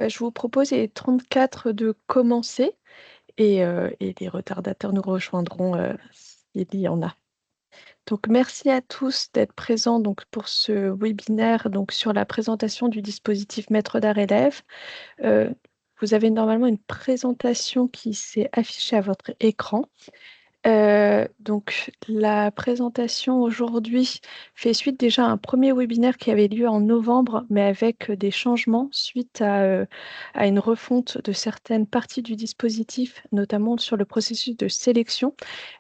Je vous propose les 34 de commencer et les retardataires nous rejoindront, s'il y en a. Donc merci à tous d'être présents donc pour ce webinaire donc sur la présentation du dispositif maître d'art élève. Heu, Vous avez normalement une présentation qui s'est affichée à votre écran. Donc la présentation aujourd'hui fait suite déjà à un premier webinaire qui avait lieu en novembre, mais avec, des changements suite à une refonte de certaines parties du dispositif, notamment sur le processus de sélection.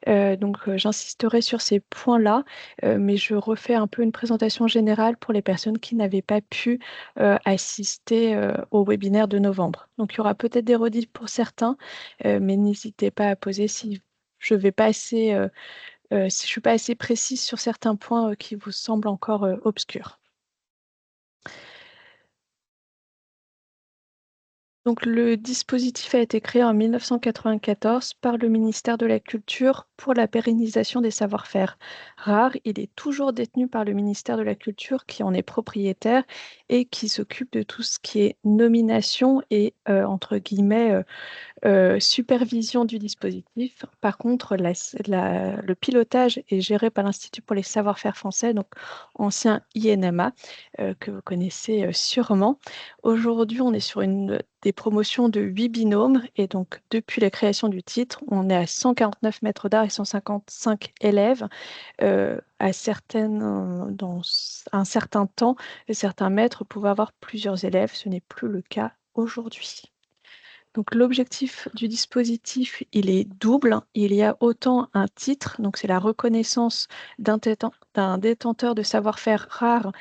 J'insisterai sur ces points-là, mais je refais un peu une présentation générale pour les personnes qui n'avaient pas pu, assister, au webinaire de novembre. Donc il y aura peut-être des redites pour certains, mais n'hésitez pas à poser si je suis pas assez précise sur certains points, qui vous semblent encore, obscurs. Donc le dispositif a été créé en 1994 par le ministère de la Culture pour la pérennisation des savoir-faire rares. Il est toujours détenu par le ministère de la Culture qui en est propriétaire et qui s'occupe de tout ce qui est nomination et entre guillemets, supervision du dispositif. Par contre, le pilotage est géré par l'Institut pour les savoir-faire français, donc ancien INMA, que vous connaissez sûrement. Aujourd'hui, on est sur des promotions de 8 binômes et donc depuis la création du titre, on est à 149 maîtres d'art et 155 élèves. Dans un certain temps, certains maîtres pouvaient avoir plusieurs élèves. Ce n'est plus le cas aujourd'hui. Donc l'objectif du dispositif, il est double. Il y a autant un titre, donc c'est la reconnaissance d'un détenteur de savoir-faire rare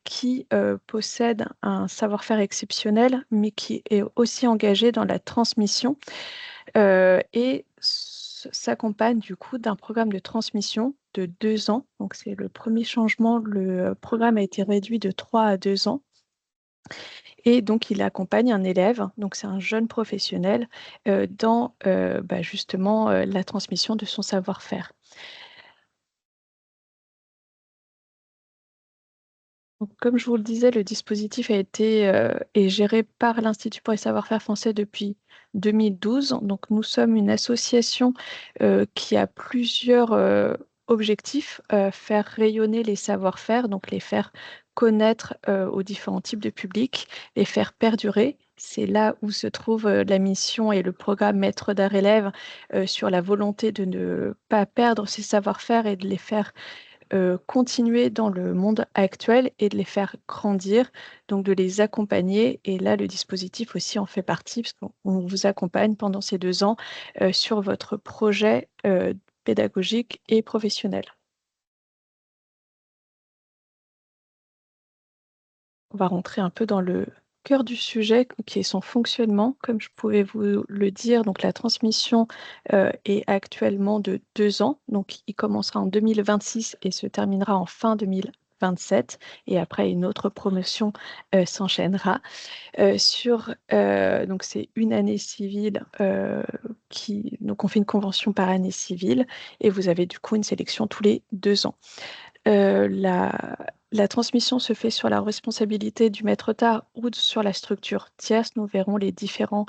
qui possède un savoir-faire exceptionnel, mais qui est aussi engagé dans la transmission s'accompagne du coup d'un programme de transmission de 2 ans. Donc c'est le premier changement. Le programme a été réduit de 3 à 2 ans. Et donc, il accompagne un élève, donc c'est un jeune professionnel, dans justement la transmission de son savoir-faire. Donc, comme je vous le disais, le dispositif est géré par l'Institut pour les savoir-faire français depuis 2012. Donc, nous sommes une association qui a plusieurs objectifs, faire rayonner les savoir-faire, donc les faire connaître aux différents types de publics, les faire perdurer. C'est là où se trouve la mission et le programme Maître d'art élève sur la volonté de ne pas perdre ces savoir-faire et de les faire continuer dans le monde actuel et de les faire grandir, donc de les accompagner. Et là, le dispositif aussi en fait partie, parce qu'on vous accompagne pendant ces 2 ans sur votre projet pédagogique et professionnel. On va rentrer un peu dans le cœur du sujet, qui est son fonctionnement. Comme je pouvais vous le dire, donc la transmission est actuellement de 2 ans. Donc, il commencera en 2026 et se terminera en fin 2027. Et après, une autre promotion s'enchaînera. Donc, c'est une année civile donc on fait une convention par année civile et vous avez du coup une sélection tous les 2 ans. La transmission se fait sur la responsabilité du maître d'art ou sur la structure tierce. Nous verrons les différentes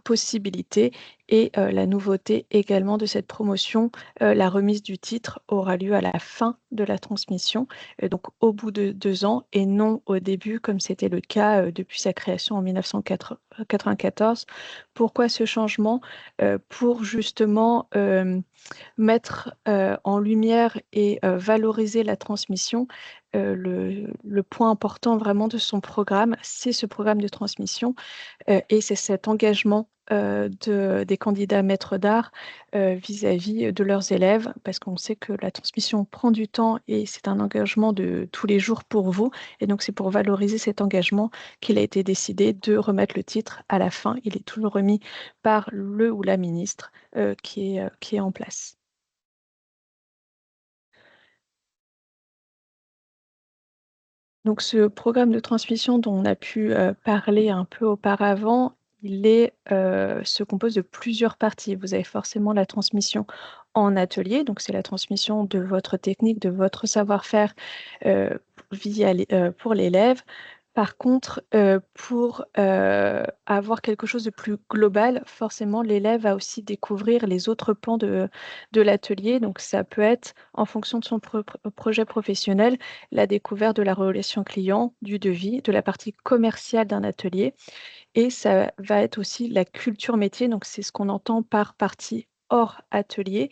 possibilités et la nouveauté également de cette promotion. La remise du titre aura lieu à la fin de la transmission, donc au bout de 2 ans et non au début comme c'était le cas depuis sa création en 1994. Pourquoi ce changement? Pour justement mettre en lumière et valoriser la transmission. Le point important vraiment de son programme, c'est ce programme de transmission et c'est cet engagement des candidats maîtres d'art vis-à-vis de leurs élèves, parce qu'on sait que la transmission prend du temps et c'est un engagement de tous les jours pour vous. Et donc, c'est pour valoriser cet engagement qu'il a été décidé de remettre le titre à la fin. Il est toujours remis par le ou la ministre qui est en place. Donc ce programme de transmission dont on a pu, parler un peu auparavant, se compose de plusieurs parties. Vous avez forcément la transmission en atelier, donc c'est la transmission de votre technique, de votre savoir-faire, pour l'élève. Par contre, pour, avoir quelque chose de plus global, forcément l'élève va aussi découvrir les autres pans de l'atelier. Donc ça peut être, en fonction de son projet professionnel, la découverte de la relation client, du devis, de la partie commerciale d'un atelier, et ça va être aussi la culture métier, donc c'est ce qu'on entend par partie hors atelier.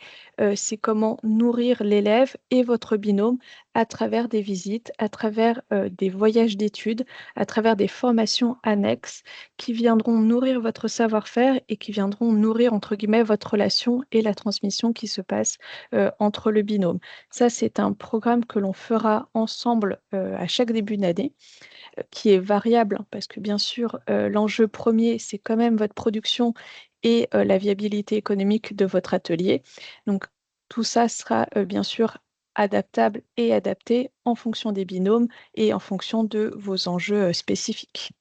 C'est comment nourrir l'élève et votre binôme à travers des visites, à travers, des voyages d'études, à travers des formations annexes qui viendront nourrir votre savoir-faire et qui viendront nourrir, entre guillemets, «votre relation» et la transmission qui se passe, entre le binôme. Ça, c'est un programme que l'on fera ensemble, à chaque début d'année, qui est variable, hein, parce que bien sûr, l'enjeu premier, c'est quand même votre production et la viabilité économique de votre atelier. Donc tout ça sera, bien sûr adaptable et adapté en fonction des binômes et en fonction de vos enjeux, spécifiques.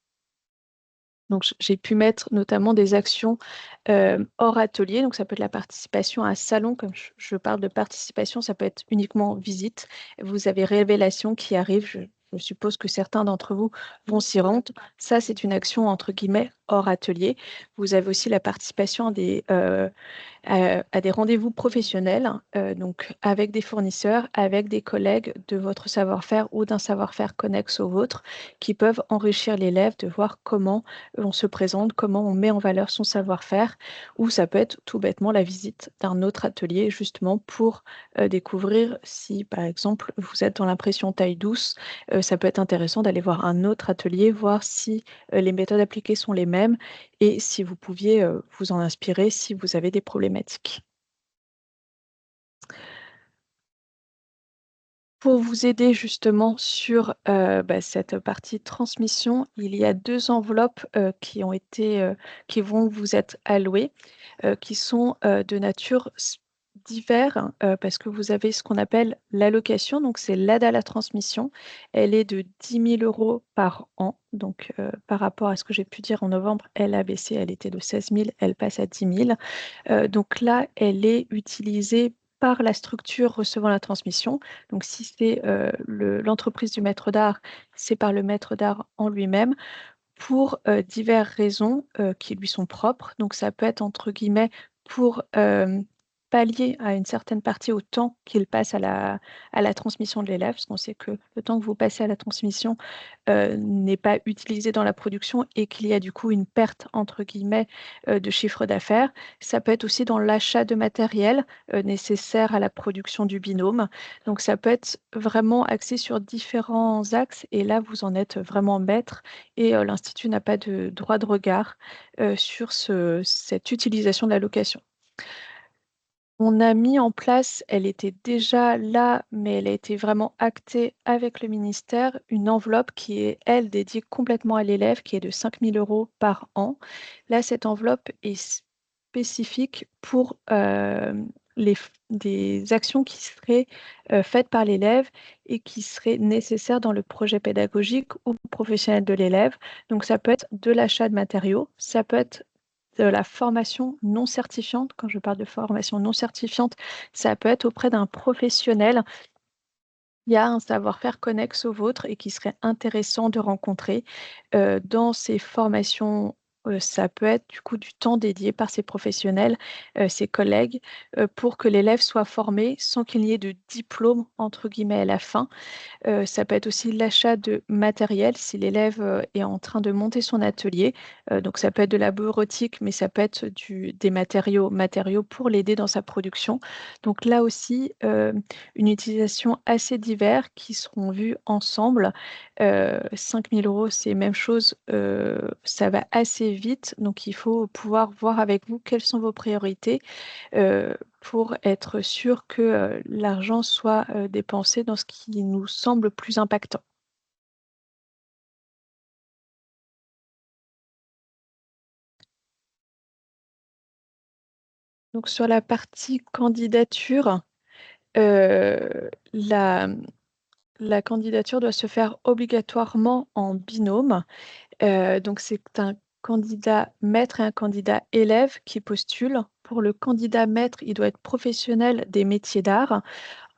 Donc j'ai pu mettre notamment des actions, hors atelier, donc ça peut être la participation à un salon, comme je parle de participation, ça peut être uniquement visite. Vous avez Révélation qui arrive, je suppose que certains d'entre vous vont s'y rendre. Ça, c'est une action entre guillemets «hors atelier». Vous avez aussi la participation à des rendez-vous professionnels, donc avec des fournisseurs, avec des collègues de votre savoir-faire ou d'un savoir-faire connexe au vôtre, qui peuvent enrichir l'élève de voir comment on se présente, comment on met en valeur son savoir-faire, ou ça peut être tout bêtement la visite d'un autre atelier, justement pour découvrir si, par exemple, vous êtes dans l'impression taille douce, ça peut être intéressant d'aller voir un autre atelier, voir si les méthodes appliquées sont les mêmes et si vous pouviez, vous en inspirer si vous avez des problématiques. Pour vous aider justement sur, cette partie transmission, il y a 2 enveloppes, qui vont vous être allouées, qui sont, de nature divers, parce que vous avez ce qu'on appelle l'allocation, donc c'est l'aide à la transmission. Elle est de 10 000 € par an, donc par rapport à ce que j'ai pu dire en novembre, elle a baissé, elle était de 16 000, elle passe à 10 000. Donc là, elle est utilisée par la structure recevant la transmission. Donc si c'est, l'entreprise du maître d'art, c'est par le maître d'art en lui-même pour, diverses raisons, qui lui sont propres. Donc ça peut être entre guillemets pour, pallier à une certaine partie au temps qu'il passe à la transmission de l'élève, parce qu'on sait que le temps que vous passez à la transmission, n'est pas utilisé dans la production et qu'il y a du coup une «perte» entre guillemets, de chiffre d'affaires. Ça peut être aussi dans l'achat de matériel, nécessaire à la production du binôme. Donc ça peut être vraiment axé sur différents axes et là, vous en êtes vraiment maître et l'institut n'a pas de droit de regard, sur cette utilisation de la location. On a mis en place, elle était déjà là, mais elle a été vraiment actée avec le ministère, une enveloppe qui est, elle, dédiée complètement à l'élève, qui est de 5 000 € par an. Là, cette enveloppe est spécifique pour des actions qui seraient faites par l'élève et qui seraient nécessaires dans le projet pédagogique ou professionnel de l'élève. Donc, ça peut être de l'achat de matériaux, ça peut être de la formation non certifiante. Quand je parle de formation non certifiante, ça peut être auprès d'un professionnel qui a un savoir-faire connexe au vôtre et qui serait intéressant de rencontrer. Dans ces formations, ça peut être du coup du temps dédié par ces professionnels, ses collègues, pour que l'élève soit formé sans qu'il n'y ait de «diplôme» entre guillemets à la fin. Ça peut être aussi l'achat de matériel si l'élève, est en train de monter son atelier. Donc ça peut être de la bureautique, mais ça peut être des matériaux pour l'aider dans sa production. Donc là aussi, une utilisation assez divers qui seront vus ensemble. 5 000 €, c'est même chose, ça va assez vite, donc il faut pouvoir voir avec vous quelles sont vos priorités pour être sûr que, l'argent soit, dépensé dans ce qui nous semble plus impactant. Donc sur la partie candidature, la la candidature doit se faire obligatoirement en binôme. Donc c'est un candidat maître et un candidat élève qui postulent. Pour le candidat maître, il doit être professionnel des métiers d'art.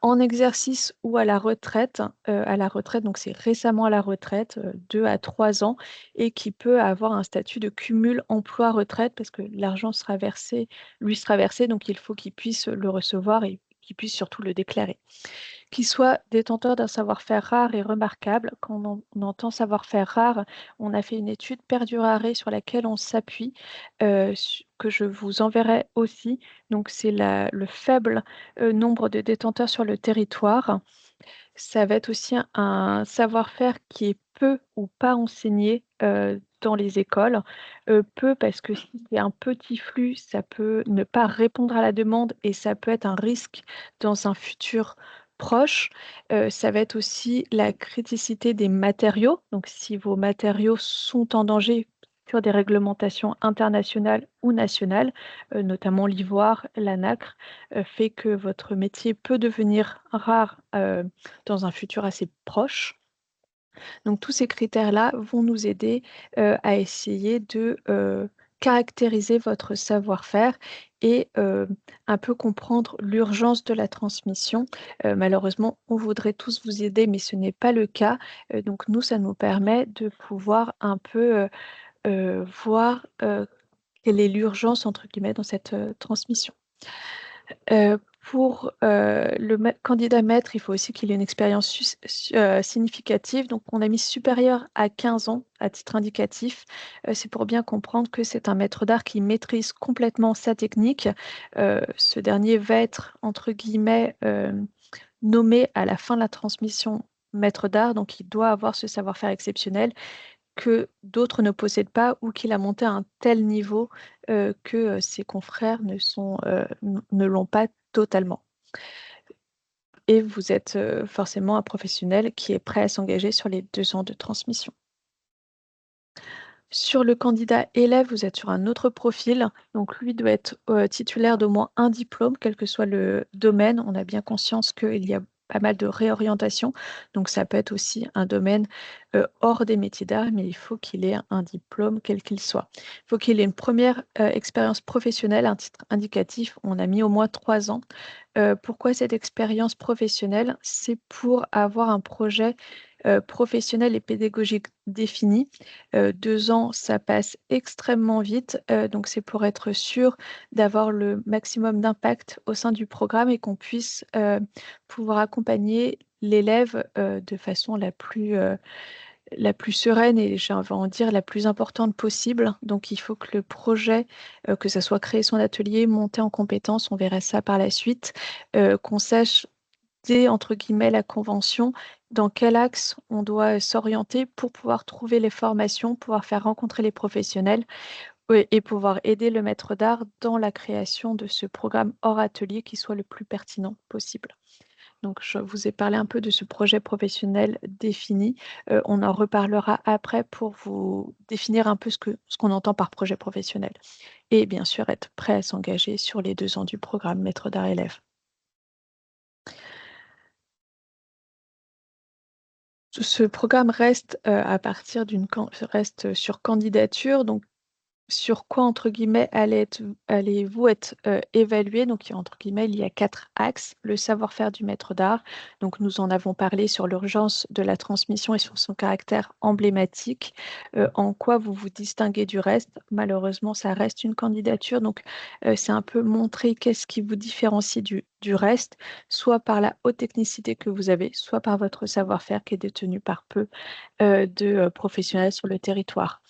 en exercice ou à la retraite, donc c'est récemment à la retraite, 2 à 3 ans et qui peut avoir un statut de cumul emploi-retraite parce que l'argent sera versé, donc il faut qu'il puisse le recevoir et qu'il puisse surtout le déclarer. Qu'il soit détenteur d'un savoir-faire rare et remarquable. Quand on entend savoir-faire rare, on a fait une étude perdurarée sur laquelle on s'appuie, que je vous enverrai aussi. Donc c'est le faible nombre de détenteurs sur le territoire. Ça va être aussi un savoir-faire qui est peu ou pas enseigné, dans les écoles. Peu parce que si c'est un petit flux, ça peut ne pas répondre à la demande et ça peut être un risque dans un futur proche. Ça va être aussi la criticité des matériaux. Donc si vos matériaux sont en danger sur des réglementations internationales ou nationales, notamment l'ivoire, la nacre, fait que votre métier peut devenir rare, dans un futur assez proche. Donc tous ces critères-là vont nous aider, à essayer de, caractériser votre savoir-faire et un peu comprendre l'urgence de la transmission. Malheureusement, on voudrait tous vous aider, mais ce n'est pas le cas. Donc nous, ça nous permet de pouvoir un peu, voir, quelle est «l'urgence» entre guillemets dans cette, transmission. Pour, le candidat maître, il faut aussi qu'il ait une expérience significative, donc on a mis supérieur à 15 ans à titre indicatif. C'est pour bien comprendre que c'est un maître d'art qui maîtrise complètement sa technique. Ce dernier va être entre guillemets, nommé à la fin de la transmission maître d'art, donc il doit avoir ce savoir-faire exceptionnel que d'autres ne possèdent pas ou qu'il a monté à un tel niveau, que, ses confrères ne l'ont pas totalement. Et vous êtes, forcément un professionnel qui est prêt à s'engager sur les 2 ans de transmission. Sur le candidat élève, vous êtes sur un autre profil, donc lui doit être, titulaire d'au moins un diplôme, quel que soit le domaine. On a bien conscience qu'il y a pas mal de réorientation, donc ça peut être aussi un domaine, hors des métiers d'art, mais il faut qu'il ait un diplôme quel qu'il soit. Il faut qu'il ait une première expérience professionnelle, un titre indicatif, on a mis au moins 3 ans. Pourquoi cette expérience professionnelle? C'est pour avoir un projet, professionnel et pédagogique défini. 2 ans, ça passe extrêmement vite, donc c'est pour être sûr d'avoir le maximum d'impact au sein du programme et qu'on puisse, pouvoir accompagner l'élève, de façon la plus sereine et j'ai envie de dire la plus importante possible. Donc il faut que le projet, que ça soit créer son atelier, monter en compétences, on verra ça par la suite, qu'on sache dès entre guillemets «la convention», dans quel axe on doit s'orienter pour pouvoir trouver les formations, pouvoir faire rencontrer les professionnels, oui et pouvoir aider le maître d'art dans la création de ce programme hors atelier qui soit le plus pertinent possible. Donc je vous ai parlé un peu de ce projet professionnel défini, on en reparlera après pour vous définir un peu ce qu'on entend par projet professionnel et bien sûr être prêt à s'engager sur les 2 ans du programme maître d'art élève. Ce programme reste, à partir d'une can reste sur candidature, donc sur quoi, entre guillemets, allez-vous être, évalué? Donc il y a entre guillemets, il y a 4 axes. Le savoir-faire du maître d'art, donc nous en avons parlé sur l'urgence de la transmission et sur son caractère emblématique. En quoi vous vous distinguez du reste? Malheureusement, ça reste une candidature, donc c'est un peu montrer qu'est-ce qui vous différencie du reste, soit par la haute technicité que vous avez, soit par votre savoir-faire qui est détenu par peu, de, professionnels sur le territoire.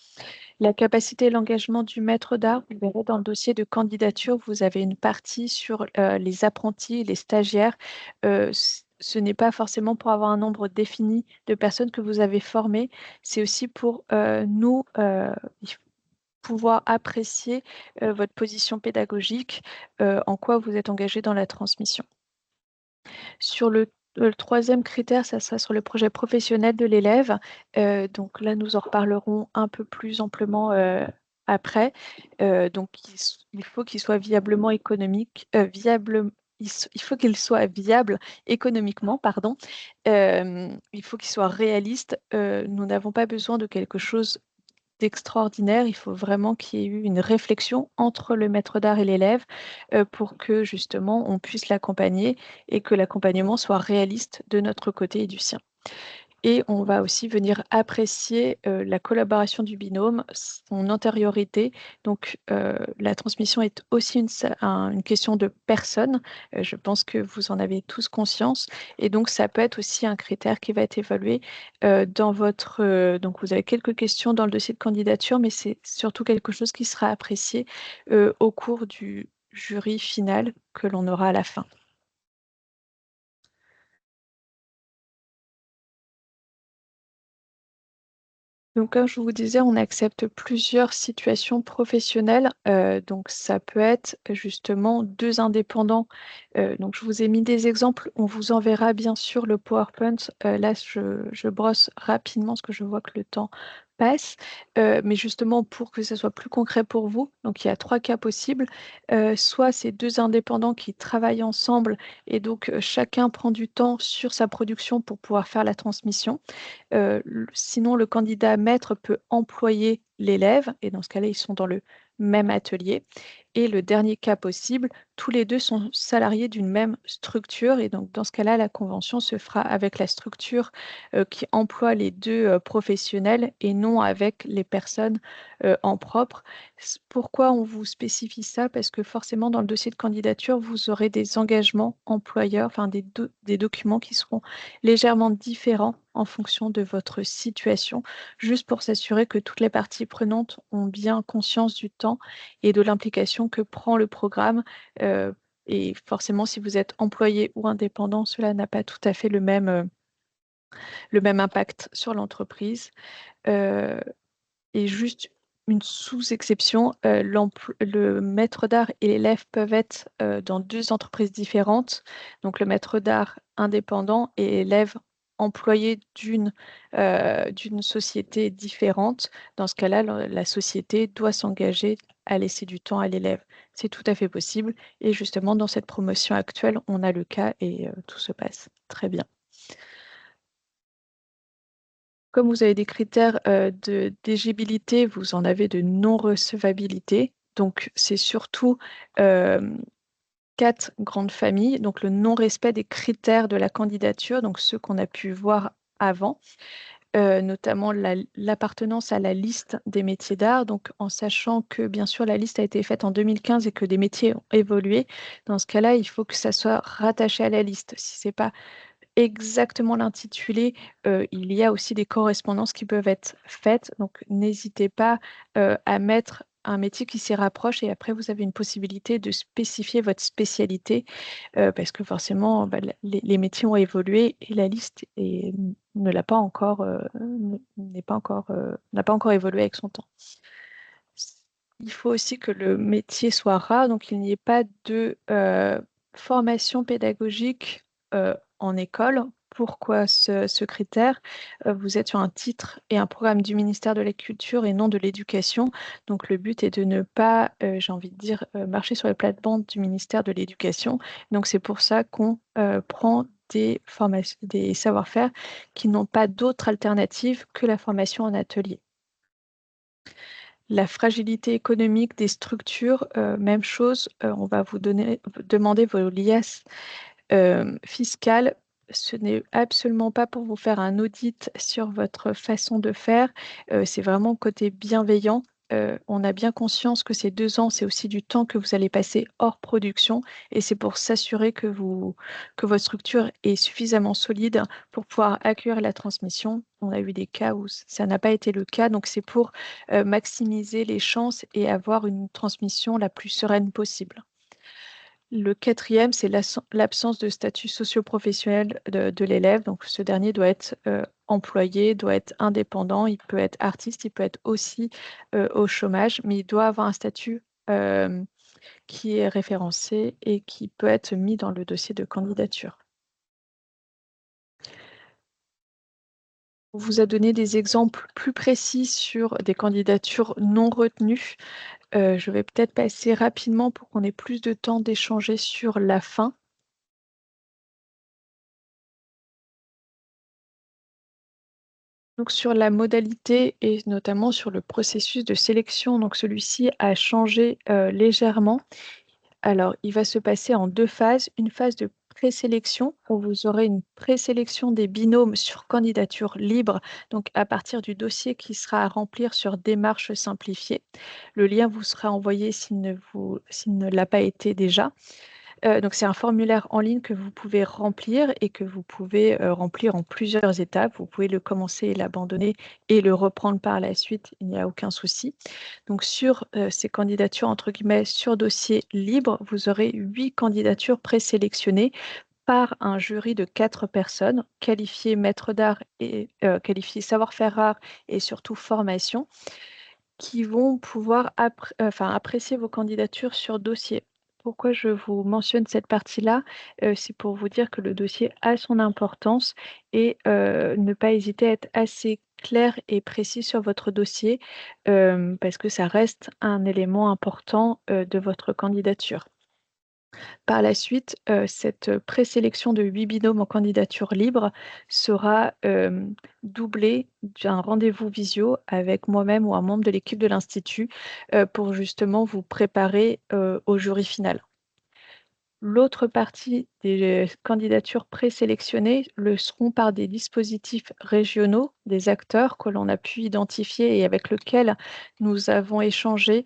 La capacité et l'engagement du maître d'art, vous verrez dans le dossier de candidature, vous avez une partie sur, les apprentis, les stagiaires. Ce n'est pas forcément pour avoir un nombre défini de personnes que vous avez formées, c'est aussi pour, nous, pouvoir apprécier, votre position pédagogique, en quoi vous êtes engagé dans la transmission. Sur le 3e critère, ça sera sur le projet professionnel de l'élève. Donc là, nous en reparlerons un peu plus amplement, après. Donc il faut qu'il soit viablement économique, viable il faut qu'il soit viable économiquement, pardon. Il faut qu'il soit réaliste. Nous n'avons pas besoin de quelque chose d'extraordinaire. Il faut vraiment qu'il y ait eu une réflexion entre le maître d'art et l'élève, pour que justement on puisse l'accompagner et que l'accompagnement soit réaliste de notre côté et du sien. Et on va aussi venir apprécier, la collaboration du binôme, son antériorité. Donc, la transmission est aussi une question de personne. Je pense que vous en avez tous conscience et donc ça peut être aussi un critère qui va être évalué, dans votre, donc vous avez quelques questions dans le dossier de candidature, mais c'est surtout quelque chose qui sera apprécié, au cours du jury final que l'on aura à la fin. Donc comme je vous disais, on accepte plusieurs situations professionnelles, donc ça peut être justement 2 indépendants. Donc je vous ai mis des exemples, on vous enverra bien sûr le PowerPoint. Là je brosse rapidement parce que je vois que le temps passe, mais justement pour que ça soit plus concret pour vous, donc il y a 3 cas possibles. Soit c'est 2 indépendants qui travaillent ensemble et donc, chacun prend du temps sur sa production pour pouvoir faire la transmission. Sinon, le candidat maître peut employer l'élève et dans ce cas-là, ils sont dans le même atelier. Et le dernier cas possible, tous les 2 sont salariés d'une même structure et donc dans ce cas-là, la convention se fera avec la structure, qui emploie les 2 professionnels et non avec les personnes, en propre. Pourquoi on vous spécifie ça? Parce que forcément dans le dossier de candidature, vous aurez des engagements employeurs, enfin des documents qui seront légèrement différents en fonction de votre situation, juste pour s'assurer que toutes les parties prenantes ont bien conscience du temps et de l'implication que prend le programme. Heu et forcément, si vous êtes employé ou indépendant, cela n'a pas tout à fait le même impact sur l'entreprise. Heu et juste une sous-exception, le maître d'art et l'élève peuvent être, dans 2 entreprises différentes. Donc le maître d'art indépendant et l'élève employé d'une société différente. Dans ce cas-là, la société doit s'engager à laisser du temps à l'élève. C'est tout à fait possible et justement dans cette promotion actuelle, on a le cas et tout se passe très bien. Comme vous avez des critères, d'éligibilité, vous en avez de non-recevabilité. Donc c'est surtout, hem, 4 grandes familles. Donc le non-respect des critères de la candidature, donc ceux qu'on a pu voir avant, notamment l'appartenance à la liste des métiers d'art. Donc en sachant que bien sûr la liste a été faite en 2015 et que des métiers ont évolué. Dans ce cas-là, il faut que ça soit rattaché à la liste. Si c'est pas exactement l'intitulé, il y a aussi des correspondances qui peuvent être faites, donc n'hésitez pas, à mettre un métier qui s'y rapproche et après vous avez une possibilité de spécifier votre spécialité, parce que forcément, bah, les métiers ont évolué et la liste ne l'a pas encore, n'est pas encore, n'a pas encore évolué avec son temps. Il faut aussi que le métier soit rare, donc il n'y ait pas de, formation pédagogique, en école. Pourquoi ce critère? Vous êtes sur un titre et un programme du ministère de la Culture et non de l'Éducation. Donc le but est de ne pas, j'ai envie de dire, marcher sur les plates-bandes du ministère de l'Éducation. Donc c'est pour ça qu'on, prend des savoir-faire qui n'ont pas d'autre alternative que la formation en atelier. La fragilité économique des structures, même chose, on va vous demander vos liasses, fiscales. Ce n'est absolument pas pour vous faire un audit sur votre façon de faire, c'est vraiment côté bienveillant. On a bien conscience que ces 2 ans, c'est aussi du temps que vous allez passer hors production et c'est pour s'assurer que votre structure est suffisamment solide pour pouvoir accueillir la transmission. On a eu des cas où ça n'a pas été le cas, donc c'est pour, maximiser les chances et avoir une transmission la plus sereine possible. Le quatrième, c'est l'absence de statut socio-professionnel de l'élève. Donc ce dernier doit être, employé, doit être indépendant, il peut être artiste, il peut être aussi, au chômage, mais il doit avoir un statut, hem, qui est référencé et qui peut être mis dans le dossier de candidature. On vous a donné des exemples plus précis sur des candidatures non retenues. Je vais peut-être passer rapidement pour qu'on ait plus de temps d'échanger sur la fin. Donc sur la modalité et notamment sur le processus de sélection, donc celui-ci a changé légèrement. Alors, il va se passer en deux phases. Une phase de présélection où vous aurez une présélection des binômes sur candidature libre, donc à partir du dossier qui sera à remplir sur démarche simplifiée. Le lien vous sera envoyé s'il ne l'a pas été déjà. Donc, c'est un formulaire en ligne que vous pouvez remplir et que vous pouvez remplir en plusieurs étapes. Vous pouvez le commencer et l'abandonner et le reprendre par la suite, il n'y a aucun souci. Donc, sur ces candidatures, entre guillemets, sur dossier libre, vous aurez 8 candidatures présélectionnées par un jury de 4 personnes, qualifiées maître d'art et qualifiées savoir-faire rare et surtout formation, qui vont pouvoir apprécier vos candidatures sur dossier. Pourquoi je vous mentionne cette partie-là? C'est pour vous dire que le dossier a son importance et ne pas hésiter à être assez clair et précis sur votre dossier parce que ça reste un élément important de votre candidature. Par la suite, cette présélection de 8 binômes en candidature libre sera doublée d'un rendez-vous visio avec moi-même ou un membre de l'équipe de l'Institut pour justement vous préparer au jury final. L'autre partie des candidatures présélectionnées le seront par des dispositifs régionaux, des acteurs que l'on a pu identifier et avec lesquels nous avons échangé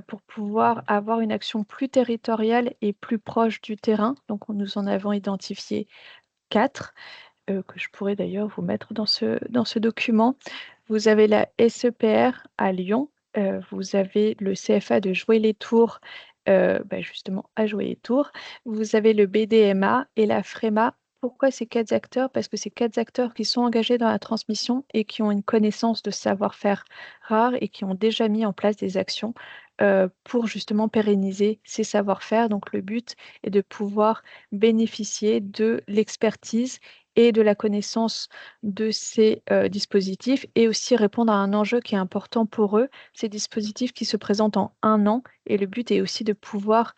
pour pouvoir avoir une action plus territoriale et plus proche du terrain. Donc, nous en avons identifié 4 que je pourrais d'ailleurs vous mettre dans ce document. Vous avez la SEPR à Lyon, vous avez le CFA de Jouer les Tours, justement à Jouer les Tours. Vous avez le BDMA et la FREMA. Pourquoi ces 4 acteurs? Parce que ces 4 acteurs qui sont engagés dans la transmission et qui ont une connaissance de savoir-faire rare et qui ont déjà mis en place des actions pour justement pérenniser ces savoir-faire. Donc le but est de pouvoir bénéficier de l'expertise et de la connaissance de ces dispositifs et aussi répondre à un enjeu qui est important pour eux, ces dispositifs qui se présentent en un an. Et le but est aussi de pouvoir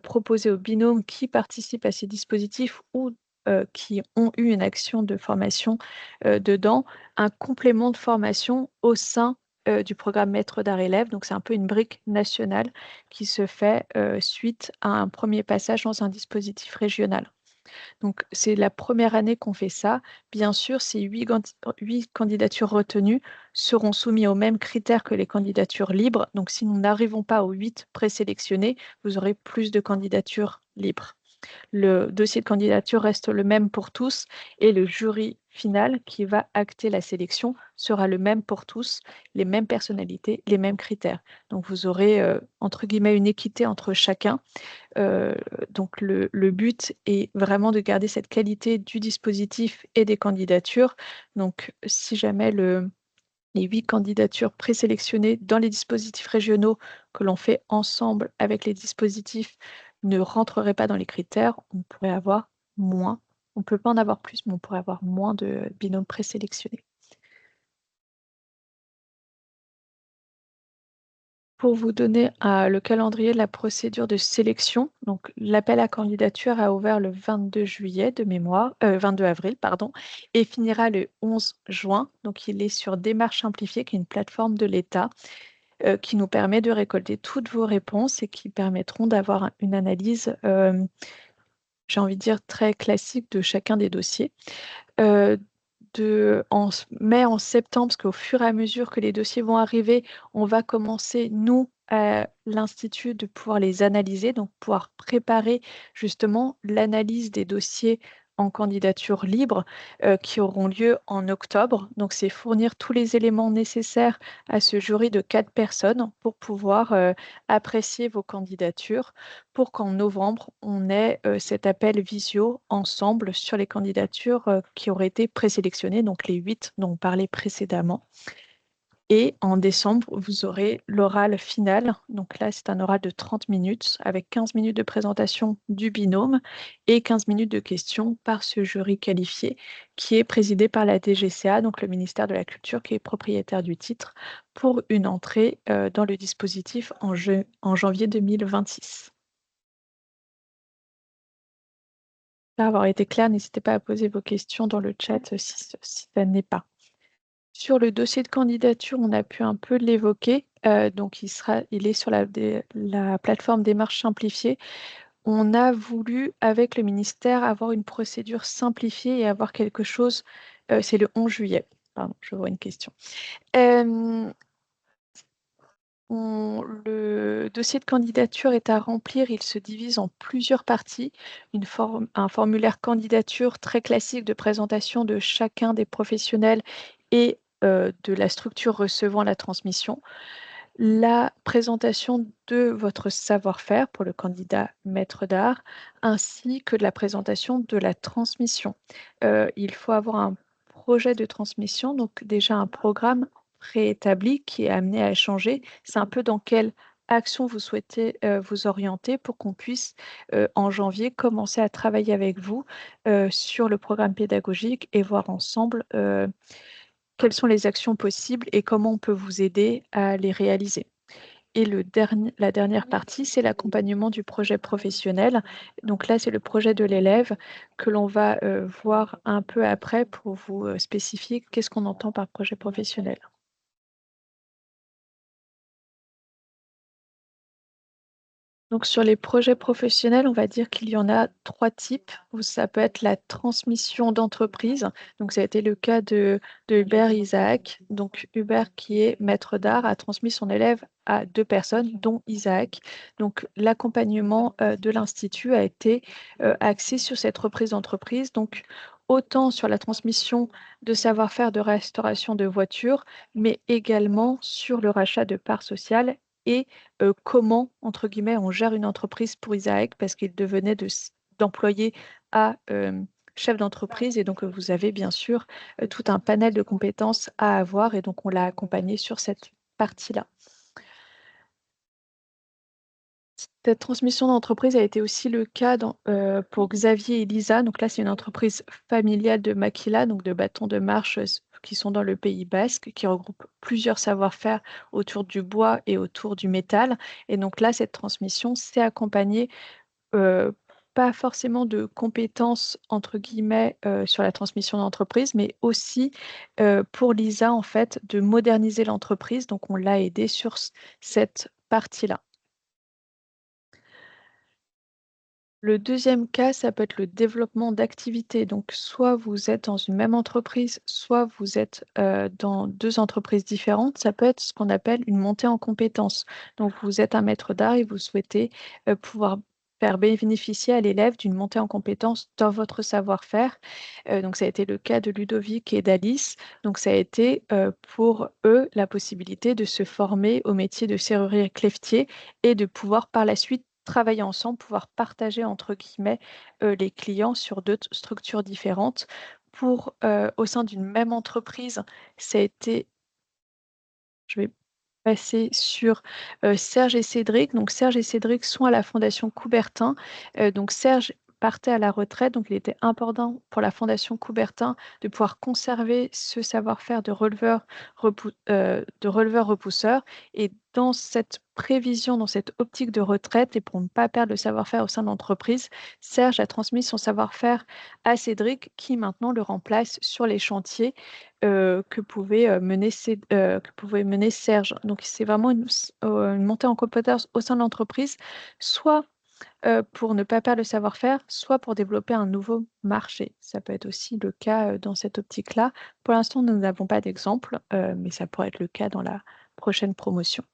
proposer aux binômes qui participent à ces dispositifs ou qui ont eu une action de formation dedans, un complément de formation au sein du programme Maître d'art élève. Donc, c'est un peu une brique nationale qui se fait suite à un premier passage dans un dispositif régional. Donc, c'est la première année qu'on fait ça. Bien sûr, ces 8 candidatures retenues seront soumises aux mêmes critères que les candidatures libres. Donc, si nous n'arrivons pas aux 8 présélectionnés, vous aurez plus de candidatures libres. Le dossier de candidature reste le même pour tous et le jury final qui va acter la sélection sera le même pour tous, les mêmes personnalités, les mêmes critères. Donc, vous aurez, entre guillemets, une équité entre chacun. Euh, donc le but est vraiment de garder cette qualité du dispositif et des candidatures. Donc si jamais les 8 candidatures présélectionnées dans les dispositifs régionaux que l'on fait ensemble avec les dispositifs ne rentreraient pas dans les critères, on pourrait avoir moins. On ne peut pas en avoir plus, mais on pourrait avoir moins de binômes présélectionnés. Pour vous donner le calendrier de la procédure de sélection, donc l'appel à candidature a ouvert le 22 juillet de mémoire, 22 avril, pardon, et finira le 11 juin. Donc il est sur Démarche Simplifiée, qui est une plateforme de l'État qui nous permet de récolter toutes vos réponses et qui permettront d'avoir une analyse, j'ai envie de dire, très classique de chacun des dossiers. Euh, mai, en septembre, parce qu'au fur et à mesure que les dossiers vont arriver, on va commencer, nous, à l'Institut, de pouvoir les analyser, donc pouvoir préparer justement l'analyse des dossiers en candidature libre qui auront lieu en octobre. Donc, c'est fournir tous les éléments nécessaires à ce jury de 4 personnes pour pouvoir apprécier vos candidatures pour qu'en novembre, on ait cet appel visio ensemble sur les candidatures qui auraient été présélectionnées, donc les 8 dont on parlait précédemment. Et en décembre, vous aurez l'oral final. Donc là, c'est un oral de 30 minutes avec 15 minutes de présentation du binôme et 15 minutes de questions par ce jury qualifié qui est présidé par la DGCA, donc le ministère de la Culture, qui est propriétaire du titre, pour une entrée dans le dispositif en janvier 2026. J'espère avoir été claire. N'hésitez pas à poser vos questions dans le chat si ça n'est pas. Sur le dossier de candidature, on a pu un peu l'évoquer. Donc, il est sur la plateforme Démarche simplifiée. On a voulu, avec le ministère, avoir une procédure simplifiée et avoir quelque chose. C'est le 11 juillet. Pardon, je vois une question. Euh, le dossier de candidature est à remplir. Il se divise en plusieurs parties. Un formulaire candidature très classique de présentation de chacun des professionnels et de la structure recevant la transmission. La présentation de votre savoir-faire pour le candidat maître d'art, ainsi que de la présentation de la transmission. Il faut avoir un projet de transmission, donc déjà un programme préétabli qui est amené à changer. C'est un peu dans quelle action vous souhaitez vous orienter pour qu'on puisse, en janvier, commencer à travailler avec vous sur le programme pédagogique et voir ensemble quelles sont les actions possibles et comment on peut vous aider à les réaliser. Et la dernière partie, c'est l'accompagnement du projet professionnel. Donc là, c'est le projet de l'élève que l'on va voir un peu après pour vous spécifier qu'est-ce qu'on entend par projet professionnel. Donc sur les projets professionnels, on va dire qu'il y en a 3 types, où ça peut être la transmission d'entreprise. Donc ça a été le cas de Hubert Isaac. Donc Hubert, qui est maître d'art, a transmis son élève à 2 personnes, dont Isaac. Donc l'accompagnement de l'institut a été axé sur cette reprise d'entreprise. Donc autant sur la transmission de savoir-faire de restauration de voitures, mais également sur le rachat de parts sociales et comment, entre guillemets, on gère une entreprise pour Isaac parce qu'il devenait d'employé à chef d'entreprise. Et donc, vous avez bien sûr tout un panel de compétences à avoir. Et donc, on l'a accompagné sur cette partie-là. Cette transmission d'entreprise a été aussi le cas pour Xavier et Lisa. Donc là, c'est une entreprise familiale de maquila, donc de bâtons de marche qui sont dans le Pays basque, qui regroupe plusieurs savoir-faire autour du bois et autour du métal. Et donc là, cette transmission s'est accompagnée euh, pas forcément de compétences, entre guillemets, sur la transmission d'entreprise, mais aussi pour Lisa, en fait, de moderniser l'entreprise. Donc on l'a aidé sur cette partie-là. Le deuxième cas, ça peut être le développement d'activités. Donc, soit vous êtes dans une même entreprise, soit vous êtes dans 2 entreprises différentes. Ça peut être ce qu'on appelle une montée en compétences. Donc, vous êtes un maître d'art et vous souhaitez pouvoir faire bénéficier à l'élève d'une montée en compétences dans votre savoir-faire. Donc, ça a été le cas de Ludovic et d'Alice. Donc, ça a été pour eux la possibilité de se former au métier de serrurier cleftier et de pouvoir par la suite travailler ensemble, pouvoir partager entre guillemets les clients sur 2 structures différentes. Pour au sein d'une même entreprise, ça a été je vais passer sur Serge et Cédric. Donc Serge et Cédric sont à la Fondation Coubertin. Donc Serge partait à la retraite, donc il était important pour la Fondation Coubertin de pouvoir conserver ce savoir-faire de releveur repousseur. Et dans cette prévision, dans cette optique de retraite, et pour ne pas perdre le savoir-faire au sein de l'entreprise, Serge a transmis son savoir-faire à Cédric, qui maintenant le remplace sur les chantiers que pouvait mener Serge. Donc, c'est vraiment une montée en compétence au sein de l'entreprise, soit pour ne pas perdre le savoir-faire, soit pour développer un nouveau marché. Ça peut être aussi le cas dans cette optique-là. Pour l'instant, nous n'avons pas d'exemple, mais ça pourrait être le cas dans la prochaine promotion.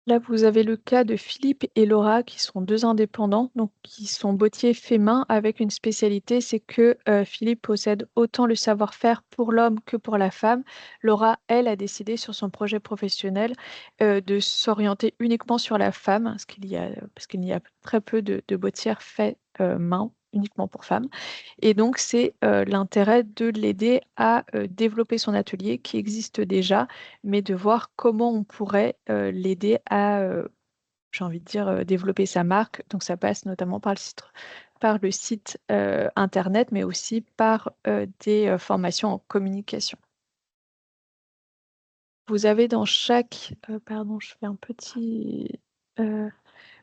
Là, vous avez le cas de Philippe et Laura qui sont 2 indépendants, donc qui sont bottiers faits main avec une spécialité, c'est que Philippe possède autant le savoir-faire pour l'homme que pour la femme. Laura, elle, a décidé sur son projet professionnel de s'orienter uniquement sur la femme, parce qu'il y a très peu de bottières faites main uniquement pour femmes. Et donc, c'est l'intérêt de l'aider à développer son atelier qui existe déjà, mais de voir comment on pourrait l'aider à, j'ai envie de dire, développer sa marque. Donc, ça passe notamment par le site internet, mais aussi par des formations en communication. Vous avez dans chaque, pardon, je fais un petit,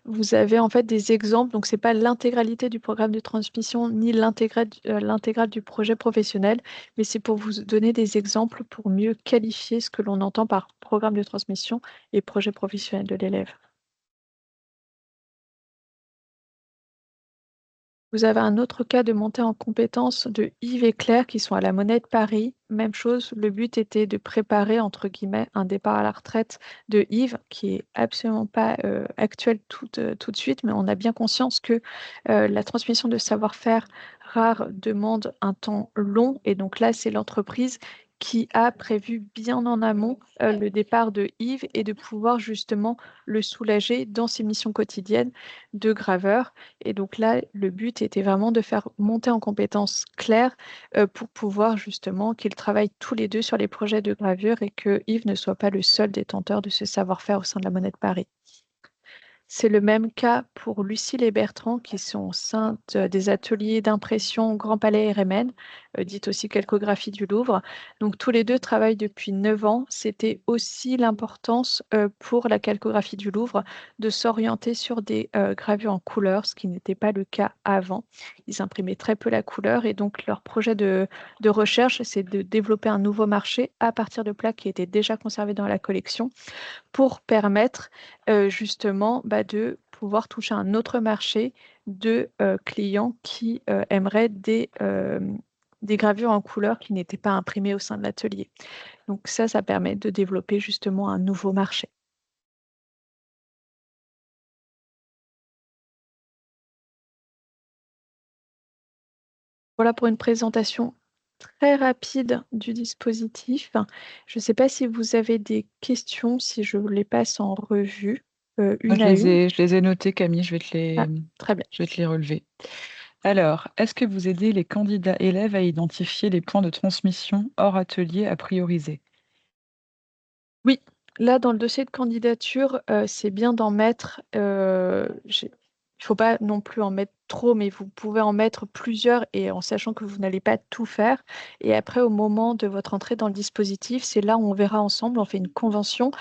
Vous avez en fait des exemples, donc c'est pas l'intégralité du programme de transmission ni l'intégrale du projet professionnel, mais c'est pour vous donner des exemples pour mieux qualifier ce que l'on entend par programme de transmission et projet professionnel de l'élève. Vous avez un autre cas de montée en compétences de Yves et Claire qui sont à la Monnaie de Paris. Même chose, le but était de préparer, entre guillemets, un départ à la retraite de Yves, qui est absolument pas actuel tout de suite, mais on a bien conscience que la transmission de savoir-faire rare demande un temps long. Et donc là, c'est l'entreprise qui a prévu bien en amont le départ de Yves et de pouvoir justement le soulager dans ses missions quotidiennes de graveur. Et donc là, le but était vraiment de faire monter en compétences claires pour pouvoir justement qu'ils travaillent tous les deux sur les projets de gravure et que Yves ne soit pas le seul détenteur de ce savoir-faire au sein de la Monnaie de Paris. C'est le même cas pour Lucille et Bertrand qui sont au sein des ateliers d'impression Grand Palais RMN, dites aussi calcographie du Louvre. Donc tous les deux travaillent depuis 9 ans. C'était aussi l'importance pour la calcographie du Louvre de s'orienter sur des gravures en couleur, ce qui n'était pas le cas avant. Ils imprimaient très peu la couleur et donc leur projet de recherche, c'est de développer un nouveau marché à partir de plaques qui étaient déjà conservées dans la collection pour permettre justement de pouvoir toucher un autre marché de clients qui aimeraient des gravures en couleur qui n'étaient pas imprimées au sein de l'atelier. Donc ça permet de développer justement un nouveau marché. Voilà pour une présentation très rapide du dispositif. Je ne sais pas si vous avez des questions, si je les passe en revue Moi, une à une. je les ai notés, Camille, Ah, très bien. je vais te les relever. Alors, est-ce que vous aidez les candidats élèves à identifier les points de transmission hors atelier à prioriser? Oui, là, dans le dossier de candidature, c'est bien d'en mettre, il ne faut pas non plus en mettre trop, mais vous pouvez en mettre plusieurs et en sachant que vous n'allez pas tout faire. Et après, au moment de votre entrée dans le dispositif, c'est là où on verra ensemble, on fait une convention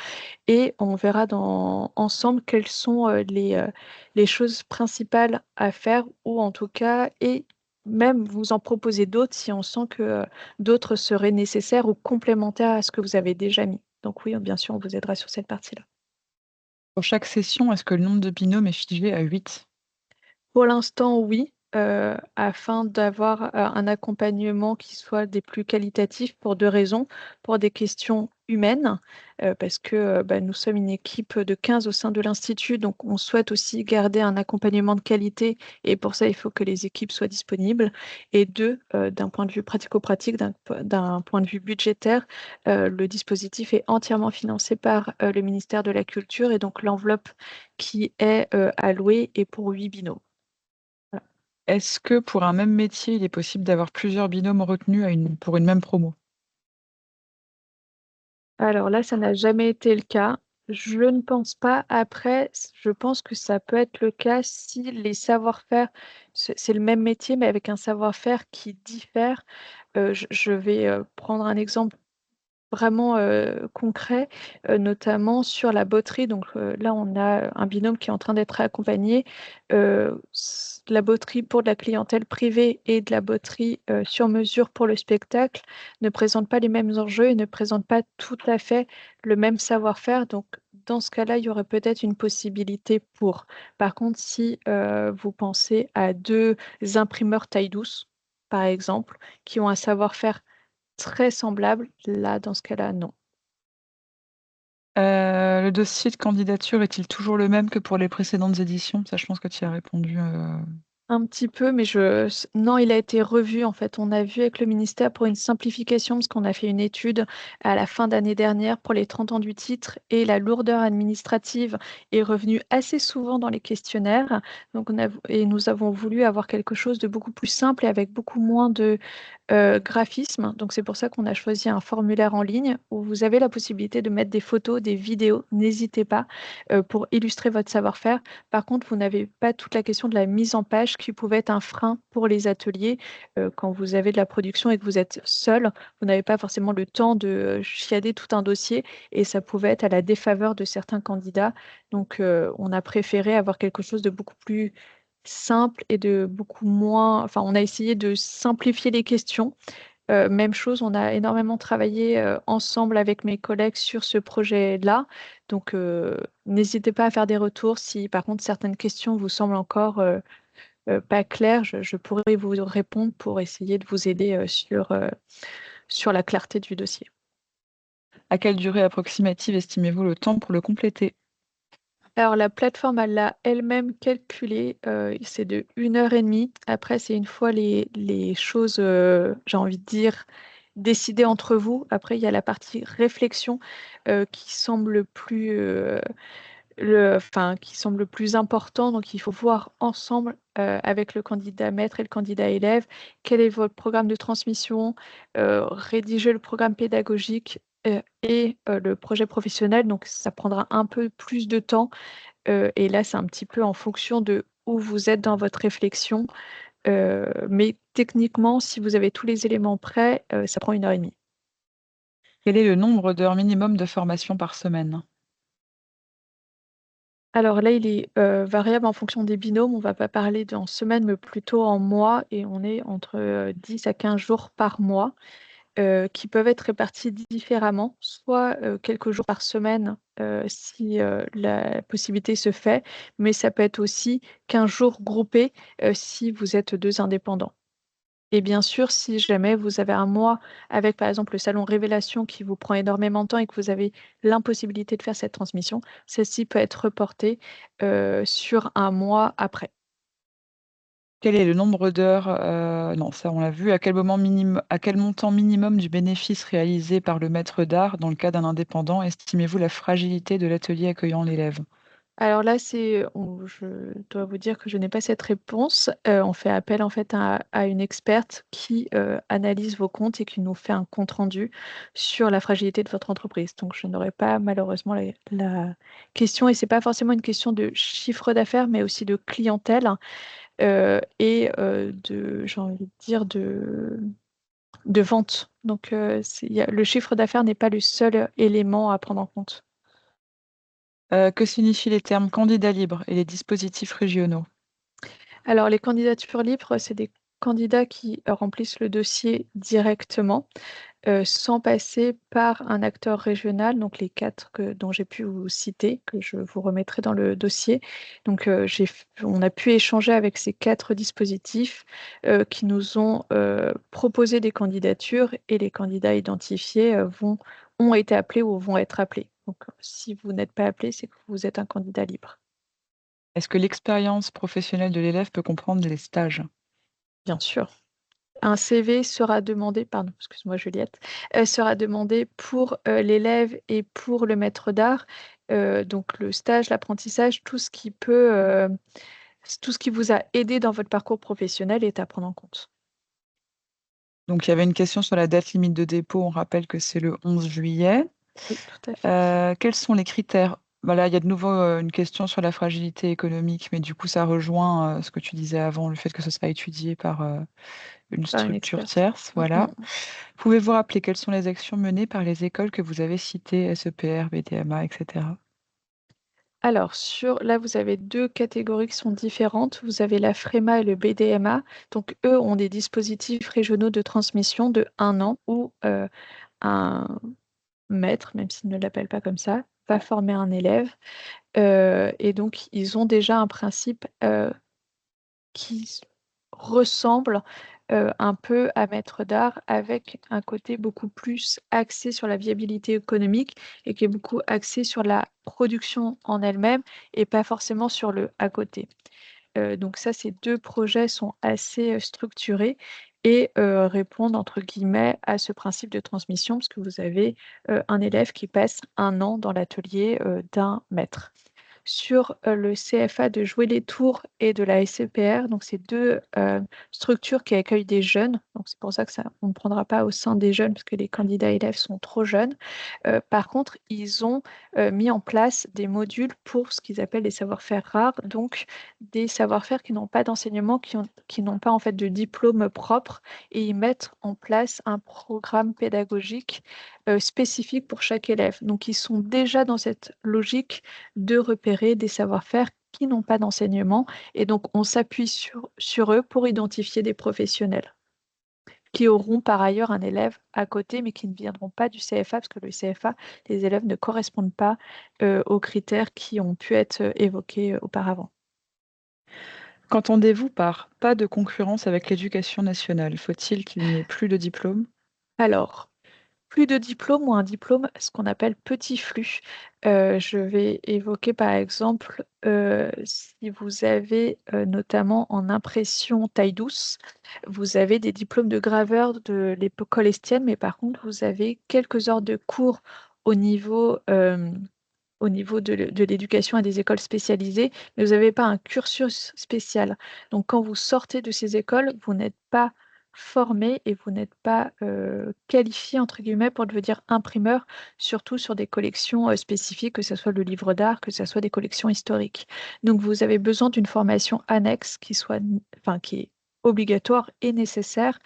et on verra ensemble quelles sont les choses principales à faire ou en tout cas, et même vous en proposer d'autres si on sent que d'autres seraient nécessaires ou complémentaires à ce que vous avez déjà mis. Donc oui, bien sûr, on vous aidera sur cette partie-là. Pour chaque session, est-ce que le nombre de binômes est figé à 8? Pour l'instant, oui, afin d'avoir un accompagnement qui soit des plus qualitatifs pour deux raisons. Pour des questions humaines, parce que nous sommes une équipe de 15 au sein de l'Institut, donc on souhaite aussi garder un accompagnement de qualité et pour ça, il faut que les équipes soient disponibles. Et deux, d'un point de vue pratico-pratique, d'un point de vue budgétaire, le dispositif est entièrement financé par le ministère de la Culture et donc l'enveloppe qui est allouée est pour 8 binômes. Est-ce que pour un même métier, il est possible d'avoir plusieurs binômes retenus pour une même promo? Alors là, ça n'a jamais été le cas. Je ne pense pas. Après, je pense que ça peut être le cas si les savoir-faire, c'est le même métier, mais avec un savoir-faire qui diffère. Je vais prendre un exemple vraiment concret, notamment sur la botterie. Donc là, on a un binôme qui est en train d'être accompagné. La botterie pour de la clientèle privée et de la botterie sur mesure pour le spectacle ne présentent pas les mêmes enjeux et ne présentent pas tout à fait le même savoir-faire. Donc dans ce cas-là, il y aurait peut-être une possibilité pour. Par contre, si vous pensez à deux imprimeurs taille douce, par exemple, qui ont un savoir-faire très semblable. Là, dans ce cas-là, non. Le dossier de candidature est-il toujours le même que pour les précédentes éditions? Ça, je pense que tu y as répondu. Un petit peu, mais non, il a été revu en fait. On a vu avec le ministère pour une simplification, parce qu'on a fait une étude à la fin d'année dernière pour les 30 ans du titre et la lourdeur administrative est revenue assez souvent dans les questionnaires. Donc et nous avons voulu avoir quelque chose de beaucoup plus simple et avec beaucoup moins de graphisme. Donc c'est pour ça qu'on a choisi un formulaire en ligne où vous avez la possibilité de mettre des photos, des vidéos. N'hésitez pas pour illustrer votre savoir-faire. Par contre, vous n'avez pas toute la question de la mise en page tâches qui pouvaient être un frein pour les ateliers. Quand vous avez de la production et que vous êtes seul, vous n'avez pas forcément le temps de chiader tout un dossier et ça pouvait être à la défaveur de certains candidats. Donc, on a préféré avoir quelque chose de beaucoup plus simple et de beaucoup moins. Enfin, on a essayé de simplifier les questions. Même chose, on a énormément travaillé ensemble avec mes collègues sur ce projet-là. Donc, n'hésitez pas à faire des retours si par contre certaines questions vous semblent encore pas claires. Je pourrais vous répondre pour essayer de vous aider sur la clarté du dossier. À quelle durée approximative estimez-vous le temps pour le compléter? Alors, la plateforme, elle l'a elle-même calculé, c'est de 1 heure et demie. Après, c'est une fois les choses, j'ai envie de dire, décidées entre vous. Après, il y a la partie réflexion qui semble plus, qui semble plus important. Donc, il faut voir ensemble avec le candidat maître et le candidat élève quel est votre programme de transmission, rédiger le programme pédagogique et le projet professionnel. Donc, ça prendra un peu plus de temps. Et là, c'est un petit peu en fonction de où vous êtes dans votre réflexion. Mais techniquement, si vous avez tous les éléments prêts, ça prend 1 heure et demie. Quel est le nombre d'heures minimum de formation par semaine? Alors là, il est variable en fonction des binômes. On ne va pas parler en semaine, mais plutôt en mois. Et on est entre 10 à 15 jours par mois. Qui peuvent être répartis différemment, soit quelques jours par semaine si la possibilité se fait, mais ça peut être aussi 15 jours groupés si vous êtes deux indépendants. Et bien sûr, si jamais vous avez un mois avec, par exemple, le salon Révélation qui vous prend énormément de temps et que vous avez l'impossibilité de faire cette transmission, celle-ci peut être reportée sur un mois après. Quel est le nombre d'heures, non, ça on l'a vu. À quel montant minimum du bénéfice réalisé par le maître d'art dans le cas d'un indépendant estimez-vous la fragilité de l'atelier accueillant l'élève? Alors là, je dois vous dire que je n'ai pas cette réponse. On fait appel en fait à une experte qui analyse vos comptes et qui nous fait un compte-rendu sur la fragilité de votre entreprise. Donc, je n'aurai pas malheureusement la question et c'est pas forcément une question de chiffre d'affaires, mais aussi de clientèle et j'ai envie de dire, de vente. Donc, le chiffre d'affaires n'est pas le seul élément à prendre en compte. Que signifient les termes candidat libre et les dispositifs régionaux? Alors, les candidatures libres, c'est des candidats qui remplissent le dossier directement, sans passer par un acteur régional, donc les 4 dont j'ai pu vous citer, que je vous remettrai dans le dossier. Donc, on a pu échanger avec ces 4 dispositifs qui nous ont proposé des candidatures et les candidats identifiés ont été appelés ou vont être appelés. Donc, si vous n'êtes pas appelé, c'est que vous êtes un candidat libre, Est-ce que l'expérience professionnelle de l'élève peut comprendre les stages? bien sûr. Un CV sera demandé, pardon, excuse-moi Juliette, sera demandé pour l'élève et pour le maître d'art. Donc le stage, l'apprentissage, tout ce qui vous a aidé dans votre parcours professionnel est à prendre en compte. Donc il y avait une question sur la date limite de dépôt, on rappelle que c'est le 11 juillet. Oui, tout à fait. Quels sont les critères? Bah, là, il y a de nouveau, une question sur la fragilité économique, mais du coup, ça rejoint, ce que tu disais avant, le fait que ce sera étudié par, une Par une structure experte. tierce, Mm, mm. voilà. Pouvez-vous rappeler quelles sont les actions menées par les écoles que vous avez citées, SEPR, BTMA, et cetera? Alors, là, vous avez deux catégories qui sont différentes. Vous avez la FREMA et le BDMA. Donc, eux ont des dispositifs régionaux de transmission de 1 an où un maître, même s'il ne l'appelle pas comme ça, va former un élève. Et donc, ils ont déjà un principe qui ressemble un peu à Maître d'art, avec un côté beaucoup plus axé sur la viabilité économique et qui est beaucoup axé sur la production en elle-même et pas forcément sur le à côté. Donc ça, ces deux projets sont assez structurés et répondent entre guillemets à ce principe de transmission, parce que vous avez un élève qui passe 1 an dans l'atelier d'un maître. sur le CFA de Jouer les Tours et de la SCPR. Donc, c'est deux structures qui accueillent des jeunes. Donc, c'est pour ça que on ne prendra pas au sein des jeunes parce que les candidats élèves sont trop jeunes. Par contre, ils ont mis en place des modules pour ce qu'ils appellent les savoir-faire rares, donc des savoir-faire qui n'ont pas d'enseignement, qui n'ont pas en fait de diplôme propre, et ils mettent en place un programme pédagogique spécifique pour chaque élève. Donc, ils sont déjà dans cette logique de repérer des savoir-faire qui n'ont pas d'enseignement, et donc on s'appuie sur eux pour identifier des professionnels qui auront par ailleurs un élève à côté, mais qui ne viendront pas du CFA, parce que le CFA, les élèves ne correspondent pas aux critères qui ont pu être évoqués auparavant. Qu'entendez-vous par pas de concurrence avec l'éducation nationale? Faut-il qu'il n'y ait plus de diplômes? Alors, plus de diplôme ou un diplôme, ce qu'on appelle petit flux. Je vais évoquer par exemple si vous avez notamment en impression taille douce, vous avez des diplômes de graveur de l'école Estienne, mais par contre vous avez quelques heures de cours au niveau, au niveau de l'éducation à des écoles spécialisées, mais vous n'avez pas un cursus spécial. Donc, quand vous sortez de ces écoles, vous n'êtes pas formé et vous n'êtes pas qualifié, entre guillemets, pour devenir imprimeur, surtout sur des collections spécifiques, que ce soit le livre d'art, que ce soit des collections historiques. Donc, vous avez besoin d'une formation annexe qui soit, enfin, qui est obligatoire et nécessaire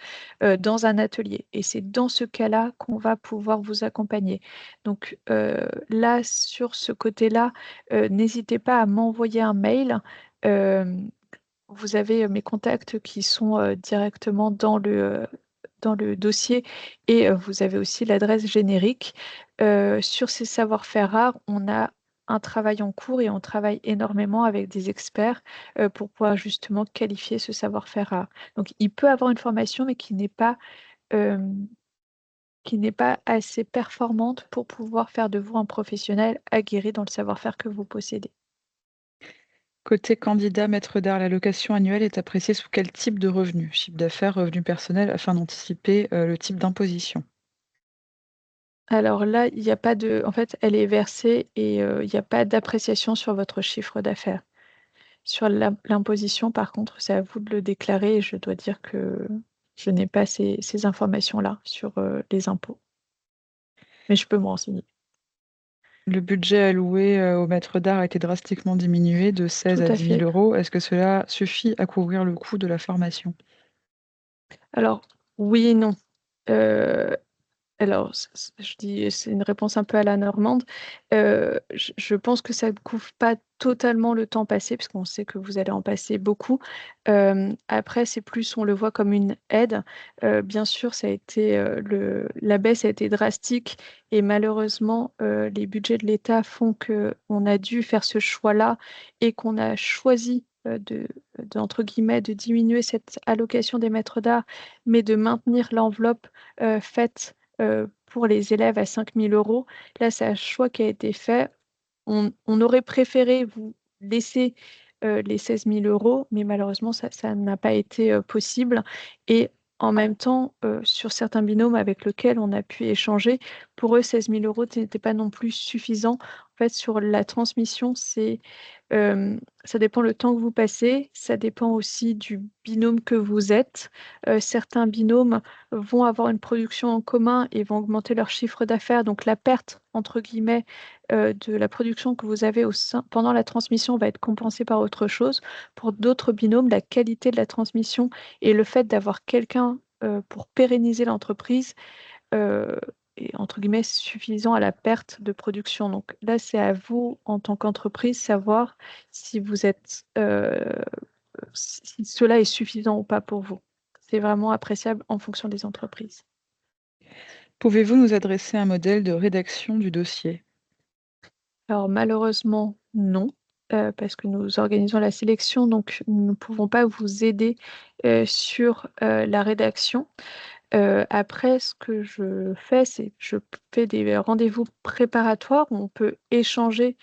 dans un atelier. Et c'est dans ce cas-là qu'on va pouvoir vous accompagner. Donc là, sur ce côté-là, n'hésitez pas à m'envoyer un mail. Euh, Vous avez mes contacts qui sont directement dans le dossier, et vous avez aussi l'adresse générique. Sur ces savoir-faire rares, on a un travail en cours et on travaille énormément avec des experts pour pouvoir justement qualifier ce savoir-faire rare. Donc, il peut avoir une formation, mais euh, qui n'est pas assez performante pour pouvoir faire de vous un professionnel aguerri dans le savoir-faire que vous possédez. Côté candidat maître d'art, l'allocation annuelle est appréciée sous quel type de revenu? Chiffre d'affaires, revenu personnel, afin d'anticiper le type d'imposition. Alors là, il n'y a pas de... En fait, elle est versée et il n'y a pas d'appréciation sur votre chiffre d'affaires. Sur l'imposition, par contre, c'est à vous de le déclarer, et je dois dire que je n'ai pas ces informations-là sur les impôts. Mais je peux me renseigner. Le budget alloué au maître d'art a été drastiquement diminué de 16 Tout à à 10 000 fait. euros. Est-ce que cela suffit à couvrir le coût de la formation? Alors, oui et non. Euh, Alors, je dis, c'est une réponse un peu à la normande. Je pense que ça ne couvre pas totalement le temps passé, parce qu'on sait que vous allez en passer beaucoup. Après, c'est plus, on le voit comme une aide. Bien sûr, la baisse a été drastique, et malheureusement, les budgets de l'État font qu'on a dû faire ce choix-là, et qu'on a choisi entre guillemets, de diminuer cette allocation des maîtres d'art, mais de maintenir l'enveloppe faite pour les élèves à 5 000 euros. Là, c'est un choix qui a été fait. On aurait préféré vous laisser les 16 000 euros, mais malheureusement, ça n'a pas été possible. Et en même temps, sur certains binômes avec lesquels on a pu échanger, pour eux, 16 000 euros n'était pas non plus suffisant. En fait, sur la transmission, ça dépend le temps que vous passez, ça dépend aussi du binôme que vous êtes. Certains binômes vont avoir une production en commun et vont augmenter leur chiffre d'affaires. Donc la perte, entre guillemets, de la production que vous avez pendant la transmission va être compensée par autre chose. Pour d'autres binômes, la qualité de la transmission et le fait d'avoir quelqu'un pour pérenniser l'entreprise euh, est, entre guillemets, suffisant à la perte de production. Donc là, c'est à vous, en tant qu'entreprise, savoir si vous êtes, si cela est suffisant ou pas pour vous. C'est vraiment appréciable en fonction des entreprises. Pouvez-vous nous adresser un modèle de rédaction du dossier? Alors malheureusement, non, parce que nous organisons la sélection, donc nous ne pouvons pas vous aider sur la rédaction. Après, ce que je fais, c'est que je fais des rendez-vous préparatoires où on peut échanger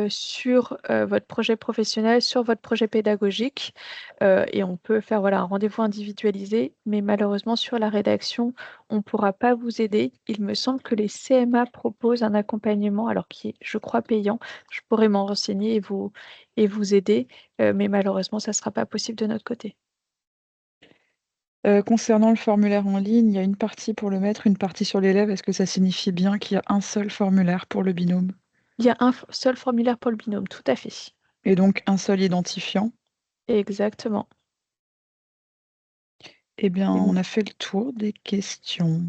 sur votre projet professionnel, sur votre projet pédagogique, et on peut faire voilà, un rendez-vous individualisé, mais malheureusement, sur la rédaction, on ne pourra pas vous aider. Il me semble que les CMA proposent un accompagnement, alors qui est, je crois, payant. Je pourrais m'en renseigner et vous aider, mais malheureusement, ça ne sera pas possible de notre côté. Concernant le formulaire en ligne, il y a une partie pour le maître, une partie sur l'élève. Est-ce que ça signifie bien qu'il y a un seul formulaire pour le binôme? Il y a un seul formulaire pour le binôme, tout à fait. Et donc un seul identifiant? Exactement. Eh bien, Et on a fait le tour des questions.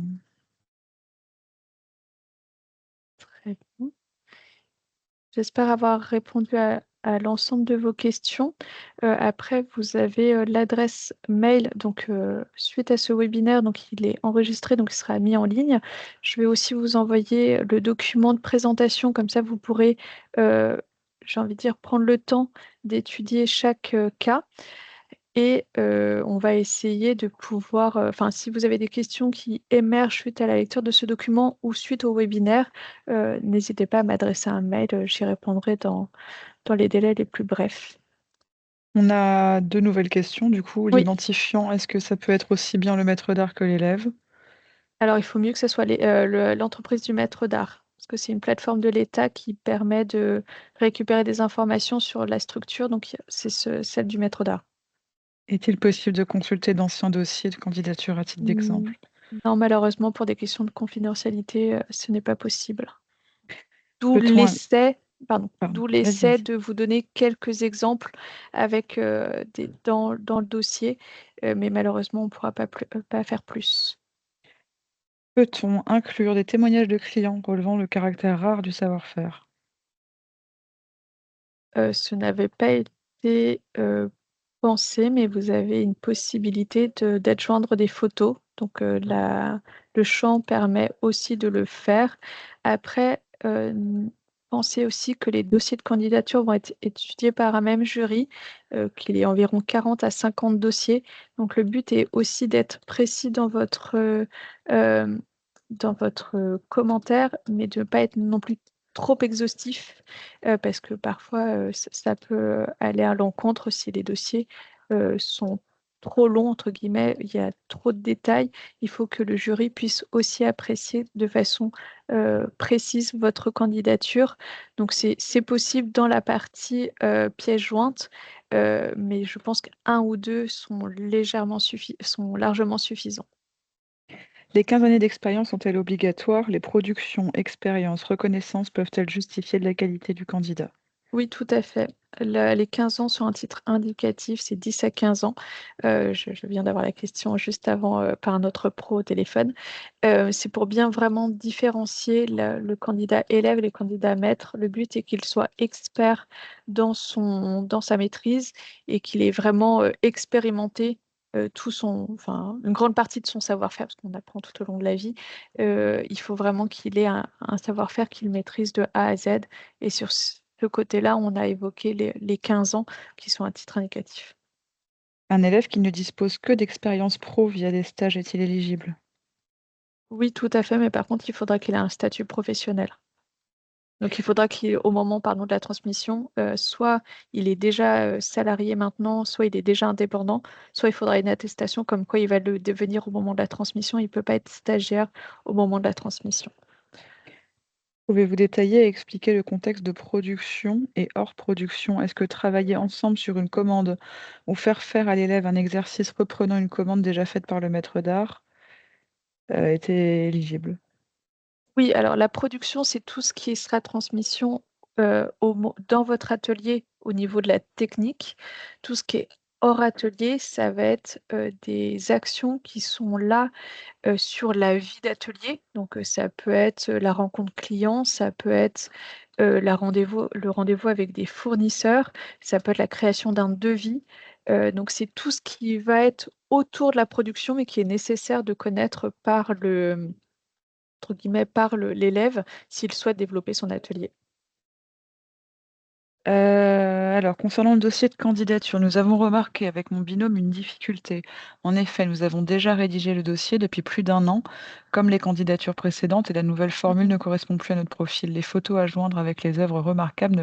très bien. J'espère avoir répondu à l'ensemble de vos questions. Après, vous avez l'adresse mail. Donc, suite à ce webinaire, donc il est enregistré, donc il sera mis en ligne. Je vais aussi vous envoyer le document de présentation. Comme ça, vous pourrez, j'ai envie de dire, prendre le temps d'étudier chaque cas. Et on va essayer de pouvoir, enfin, si vous avez des questions qui émergent suite à la lecture de ce document ou suite au webinaire, n'hésitez pas à m'adresser un mail, j'y répondrai dans les délais les plus brefs. On a 2 nouvelles questions du coup. Oui, L'identifiant, est-ce que ça peut être aussi bien le maître d'art que l'élève? alors il faut mieux que ce soit l'entreprise du maître d'art, parce que c'est une plateforme de l'État qui permet de récupérer des informations sur la structure, donc c'est celle du maître d'art. Est-il possible de consulter d'anciens dossiers de candidature à titre Hmm, d'exemple? non, malheureusement, pour des questions de confidentialité, ce n'est pas possible. D'où Peut-on l'essai, pardon, pardon, d'où vas-y, l'essai vas-y. de vous donner quelques exemples avec dans le dossier, mais malheureusement, on ne pourra pas faire plus. Peut-on inclure des témoignages de clients relevant le caractère rare du savoir-faire? Ce n'avait pas été pensé, mais vous avez une possibilité d'adjoindre des photos. Donc, le champ permet aussi de le faire. Après, pensez aussi que les dossiers de candidature vont être étudiés par un même jury, qu'il y ait environ 40 à 50 dossiers. Donc, le but est aussi d'être précis euh, dans votre commentaire, mais de ne pas être non plus trop exhaustif, parce que parfois, ça peut aller à l'encontre si les dossiers sont trop longs, entre guillemets, il y a trop de détails. Il faut que le jury puisse aussi apprécier de façon précise votre candidature. Donc, c'est possible dans la partie pièce jointe, mais je pense qu'un ou deux sont largement suffisants. Les 15 années d'expérience sont-elles obligatoires? Les productions, expériences, reconnaissances peuvent-elles justifier de la qualité du candidat? Oui, tout à fait. Les 15 ans sur un titre indicatif, c'est 10 à 15 ans. Je viens d'avoir la question juste avant par un autre pro au téléphone. C'est pour bien vraiment différencier le candidat élève et le candidat maître. Le but est qu'il soit expert dans sa maîtrise et qu'il ait vraiment expérimenté enfin, une grande partie de son savoir-faire, parce qu'on apprend tout au long de la vie. Il faut vraiment qu'il ait un savoir-faire qu'il maîtrise de A à Z. Et sur ce côté-là, on a évoqué les 15 ans qui sont à titre indicatif. Un élève qui ne dispose que d'expériences pro via des stages est-il éligible? Oui, tout à fait, mais par contre, il faudra qu'il ait un statut professionnel. Donc, il faudra qu'au moment, pardon, de la transmission, soit il est déjà salarié maintenant, soit il est déjà indépendant, soit il faudra une attestation comme quoi il va le devenir au moment de la transmission. Il ne peut pas être stagiaire au moment de la transmission. Pouvez-vous détailler et expliquer le contexte de production et hors production? Est-ce que travailler ensemble sur une commande ou faire à l'élève un exercice reprenant une commande déjà faite par le maître d'art était éligible? Oui, alors la production, c'est tout ce qui sera transmission dans votre atelier au niveau de la technique. Tout ce qui est hors atelier, ça va être des actions qui sont là sur la vie d'atelier. Donc, ça peut être la rencontre client, ça peut être le rendez-vous avec des fournisseurs, ça peut être la création d'un devis. Donc, c'est tout ce qui va être autour de la production, mais qui est nécessaire de connaître entre guillemets, l'élève s'il souhaite développer son atelier. Alors, concernant le dossier de candidature, nous avons remarqué avec mon binôme une difficulté. En effet, nous avons déjà rédigé le dossier depuis plus d'un an, comme les candidatures précédentes, et la nouvelle formule Mmh. ne correspond plus à notre profil. Les photos à joindre avec les œuvres remarquables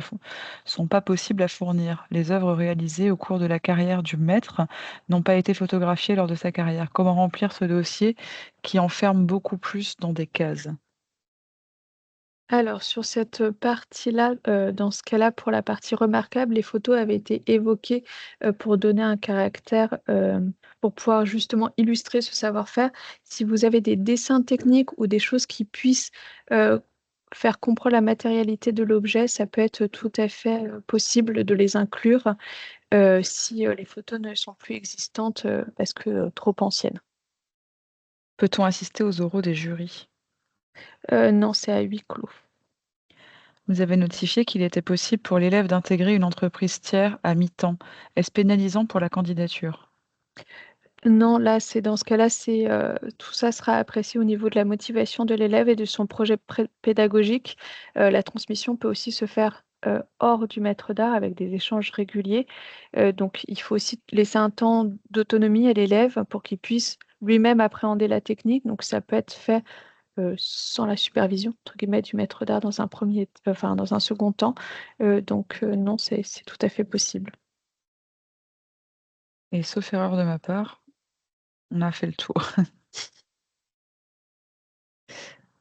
sont pas possibles à fournir. Les œuvres réalisées au cours de la carrière du maître n'ont pas été photographiées lors de sa carrière. Comment remplir ce dossier qui enferme beaucoup plus dans des cases? Alors sur cette partie-là, dans ce cas-là, pour la partie remarquable, les photos avaient été évoquées, pour donner un caractère, pour pouvoir justement illustrer ce savoir-faire. Si vous avez des dessins techniques ou des choses qui puissent, heu, faire comprendre la matérialité de l'objet, ça peut être tout à fait, possible de les inclure, si, les photos ne sont plus existantes, parce que, trop anciennes. Peut-on assister aux oraux des jurys? Non, c'est à huis clos. Vous avez notifié qu'il était possible pour l'élève d'intégrer une entreprise tiers à mi-temps. Est-ce pénalisant pour la candidature? Non, là, c'est dans ce cas-là, c'est, tout ça sera apprécié au niveau de la motivation de l'élève et de son projet pédagogique. La transmission peut aussi se faire, hors du maître d'art avec des échanges réguliers. Donc il faut aussi laisser un temps d'autonomie à l'élève pour qu'il puisse lui-même appréhender la technique. Donc ça peut être fait, sans la «supervision» entre guillemets du maître d'art dans un premier, enfin dans un second temps. Donc non, c'est tout à fait possible. Et sauf erreur de ma part, on a fait le tour.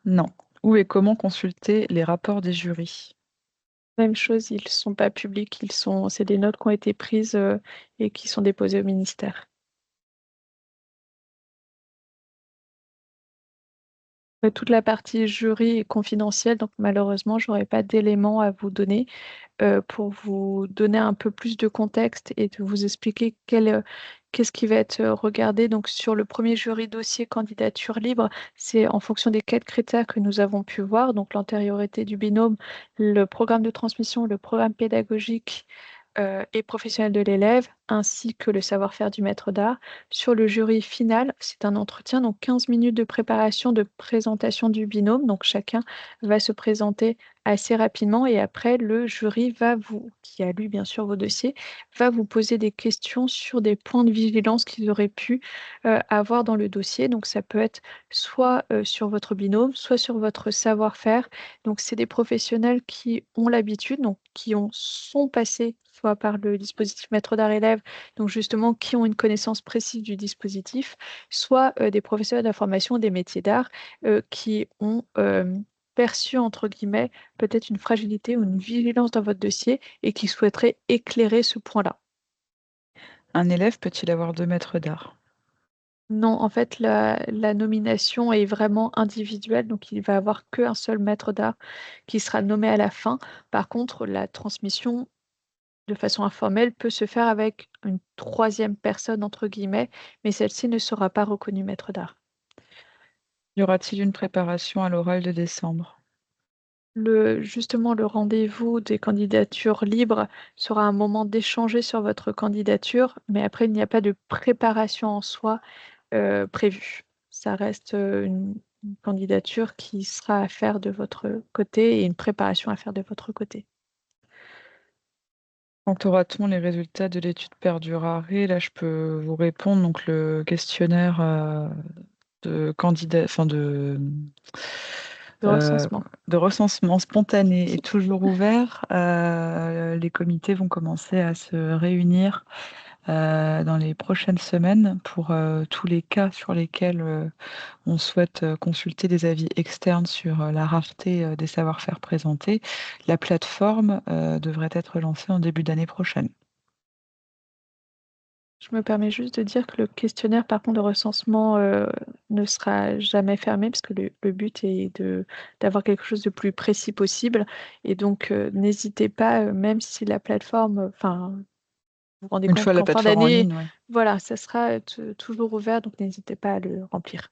Non. Où et comment consulter les rapports des jurys? Même chose, ils sont pas publics, c'est des notes qui ont été prises, et qui sont déposées au ministère. Toute la partie jury est confidentielle, donc malheureusement, j'aurais pas d'éléments à vous donner. Pour vous donner un peu plus de contexte et de vous expliquer qu'est-ce qui va être, regardé. Donc sur le premier jury dossier candidature libre, c'est en fonction des 4 critères que nous avons pu voir, donc l'antériorité du binôme, le programme de transmission, le programme pédagogique, et professionnel de l'élève, ainsi que le savoir-faire du maître d'art. Sur le jury final, c'est un entretien, donc 15 minutes de préparation, de présentation du binôme, donc chacun va se présenter assez rapidement et après le jury va vous qui a lu bien sûr vos dossiers, va vous poser des questions sur des points de vigilance qu'ils auraient pu, avoir dans le dossier. Donc ça peut être soit, sur votre binôme, soit sur votre savoir-faire. Donc c'est des professionnels qui ont l'habitude, donc qui sont passés soit par le dispositif maître d'art élève, donc justement qui ont une connaissance précise du dispositif, soit, des professionnels de la formation des métiers d'art, qui ont, perçu entre guillemets peut-être une fragilité ou une vigilance dans votre dossier et qui souhaiterait éclairer ce point-là. Un élève peut-il avoir 2 maîtres d'art? Non, en fait, la nomination est vraiment individuelle, donc il va avoir qu'un seul maître d'art qui sera nommé à la fin. Par contre, la transmission, de façon informelle, peut se faire avec une troisième personne entre guillemets, mais celle-ci ne sera pas reconnue maître d'art. Y aura-t-il une préparation à l'oral de décembre? Le rendez-vous des candidatures libres sera un moment d'échanger sur votre candidature, mais après il n'y a pas de préparation en soi, prévue. Ça reste, une candidature qui sera à faire de votre côté et une préparation à faire de votre côté. Quand aura-t-on les résultats de l'étude Perdurare? Là, je peux vous répondre. Donc le questionnaire, de candidat enfin Le heu, recensement. de recensement spontané est toujours ouvert. Les comités vont commencer à se réunir, dans les prochaines semaines pour, tous les cas sur lesquels, on souhaite, consulter des avis externes sur, la rareté, des savoir-faire présentés. La plateforme, devrait être lancée en début d'année prochaine. Je me permets juste de dire que le questionnaire, par contre, de recensement, ne sera jamais fermé parce que le but est d'avoir quelque chose de plus précis possible et donc n'hésitez pas, même si la plateforme, enfin, vous vous rendez Une compte fois la qu'en fin plateforme en d'année, ligne, ouais. voilà, ça sera, toujours ouvert, donc n'hésitez pas à le remplir.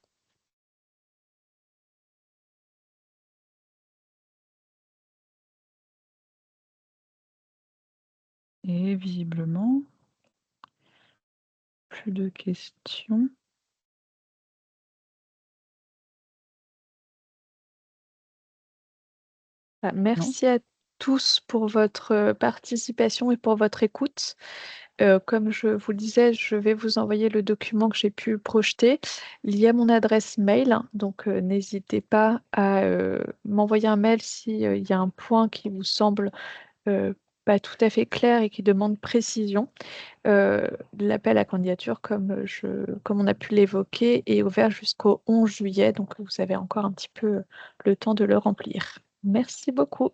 Et visiblement, plus de questions. Bah, Non? merci à tous pour votre, participation et pour votre écoute. Comme je vous le disais, je vais vous envoyer le document que j'ai pu projeter. Il y a mon adresse mail, hein, donc n'hésitez pas à, m'envoyer un mail si, il y a un point qui vous semble, heu, pas tout à fait clair et qui demande précision. L'appel à candidature, comme on a pu l'évoquer, est ouvert jusqu'au 11 juillet, donc vous avez encore un petit peu, le temps de le remplir. Merci beaucoup.